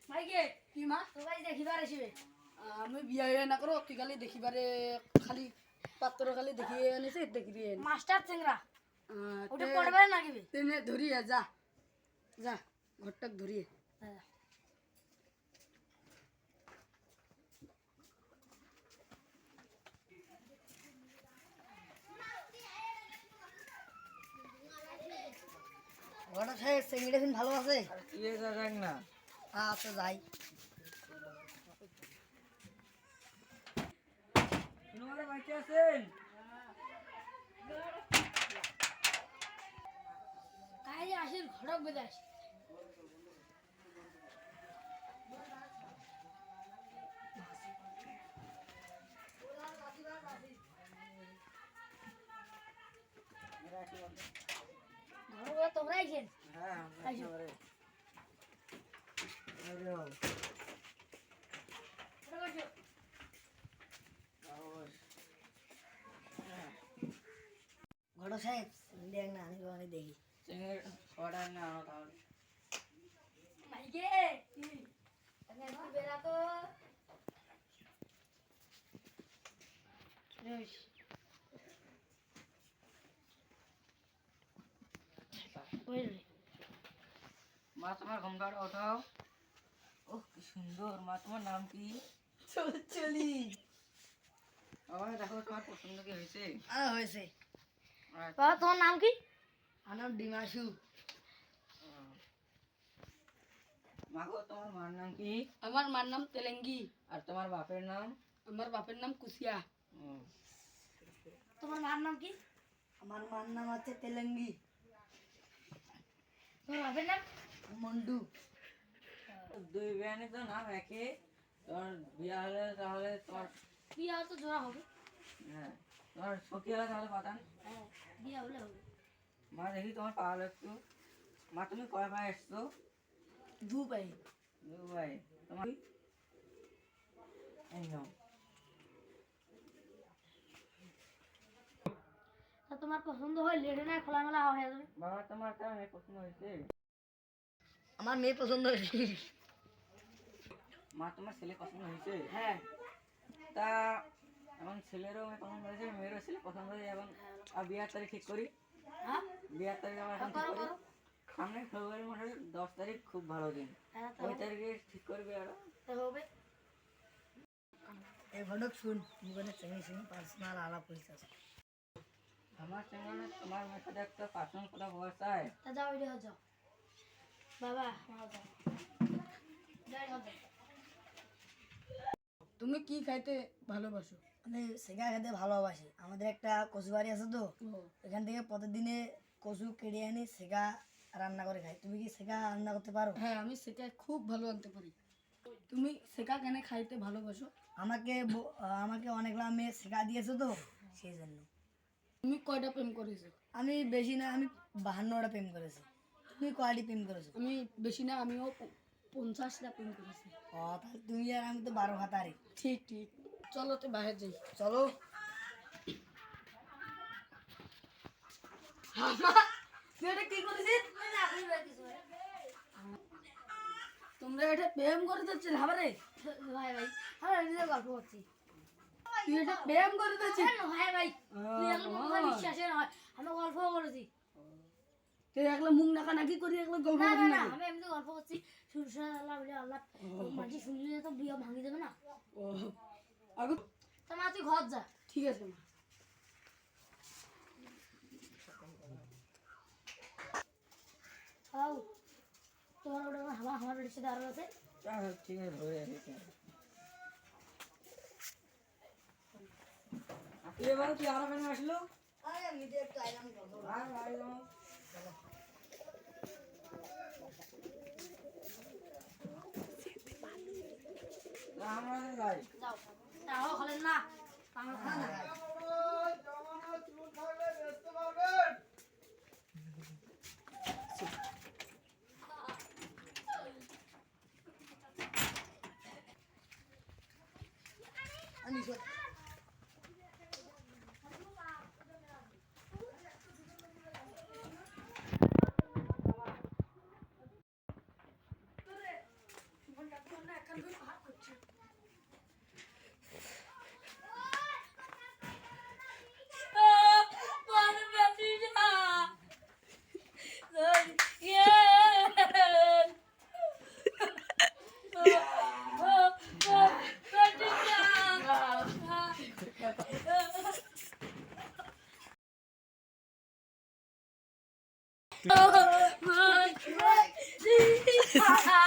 মাইকে কি মা সবাই দেখিবার আসবে আমি বিয়া না করো তুই খালি দেখিবারে খালি পাত্র খালি দেখিয়ে আনিছে দেখিবি মাস্টার চেংরা ওটা তে- পড়বে নাকি তেনে ধরিয়ে যা যা ঘরটাক ধরিয়ে ঘরটা সাহেব সেঙ্গিটা দিন ভালো আছে ইয়ে যাক না আচ্ছা যাই তোমার বাকি আছেন কাজে আসির ঘরক বেজে আসি ঘর তোমরা আইছেন হ্যাঁ আইসো। একেবারে আরে ও ঘরটা সাহেব দেখ না আমি অনেক দেখি চেঙ্গের অর্ডার না তাহলে মাইকে তুমি একটু বেরা তো মা তোমার ঘুমটাটা ওঠাও ওহ কি সুন্দর মা তোমার নাম কি চলি বাবা দেখো তোমার পছন্দ কি হয়েছে হয়েছে বাবা তোমার নাম কি আমার ডিমাশু মা গো তোমার মার নাম কি আমার মার নাম তেলেঙ্গি আর তোমার বাপের নাম আমার বাপের নাম কুসিয়া তোমার মার নাম কি আমার মার নাম আছে তেলেঙ্গি তোমার বাপের নাম মন্ডু দুই বেয়ানি তো নাম একে তোমার বিয়া হলে তাহলে তোমার বিয়ে হলে তো জোড়া হবে হ্যাঁ তোমার সখী হলে তাহলে পাতান হ্যাঁ বিয়ে হলে হবে মা দেখি তোমার পা হলো একটু মা তুমি কয় পায়ে এসছো দু পাই ভাই তোমার এই নাও তা তোমার পছন্দ হয় লেডে না খোলামেলা হয়ে যাবে বাবা তোমার একটা মেয়ে পছন্দ হয়েছে আমার মেয়ে পছন্দ হয়েছে মা তোমার ছেলে পছন্দ হয়েছে হ্যাঁ তা এখন ছেলেরও মেয়ে পছন্দ হয়েছে মেয়েরও ছেলে পছন্দ হয়েছে এখন আর বিয়ার তারিখ ঠিক করি হ্যাঁ বিয়ার তারিখ আমরা এখন ঠিক করো করি করো সামনে ফেব্রুয়ারি মাসের 10 তারিখ খুব ভালো দিন হ্যাঁ ওই তারিখে ঠিক করবি আর তো হবে এই ঘটক শুন জীবনের সঙ্গে সঙ্গে পার্সোনাল আলাপ হয়েছে আমার সঙ্গে তোমার মেয়ের সাথে একটা পার্সোনাল কথা বলা চাই তা যাও ওইটা যাও বাবা মা যাও যাই হবে তুমি কি খাইতে ভালোবাসো আমি সেগা খেতে ভালোবাসি আমাদের একটা কচু বাড়ি আছে তো এখান থেকে প্রতিদিনে কচু কেটে আনি সেগা রান্না করে খাই তুমি কি সেগা রান্না করতে পারো হ্যাঁ আমি সেগা খুব ভালো আনতে পারি তুমি সেগা কেন খাইতে ভালোবাসো আমাকে অনেকগুলো মেয়ে সেগা দিয়েছে তো সেই জন্য তুমি কয়টা প্রেম করেছো আমি বেশি না আমি 52টা প্রেম করেছি তুমি কয়টি প্রেম করেছো আমি বেশি না আমিও 50টা প্রেম করেছি ও তাহলে তুমি আর আমি তো 12 হাতারি ঠিক ঠিক চলো তো বাইরে যাই চলো তুই এটা কি করেছিস তোমরা এটা প্রেম করে দিচ্ছিস হাবারে ভাই ভাই আমরা নিজে গল্প করছি তুই এটা প্রেম করে দিচ্ছিস ভাই ভাই তুই এখন কথা বিশ্বাসে নয় আমরা গল্প করেছি তুই একলা মুখ নাকা নাকি করি একলা গল্প না করি না না না আমি এমনি গল্প করছি শুনছে আল্লাহ বলে আল্লাহ মাঝে শুনলে তো বিয়ে ভাঙি দেবে না ও আগে তা মা তুই ঘর যা ঠিক আছে মা তাও তোমার ওটা আমার বাড়ির সাথে আরো আছে ঠিক আছে ধরে আসি এবার তুই আরো কেন আসলো আরে আমি তো একটু আইলাম গল্প আর আইলাম আমরা যাই যাও তাও হলেন না আমার খানা আমি Ha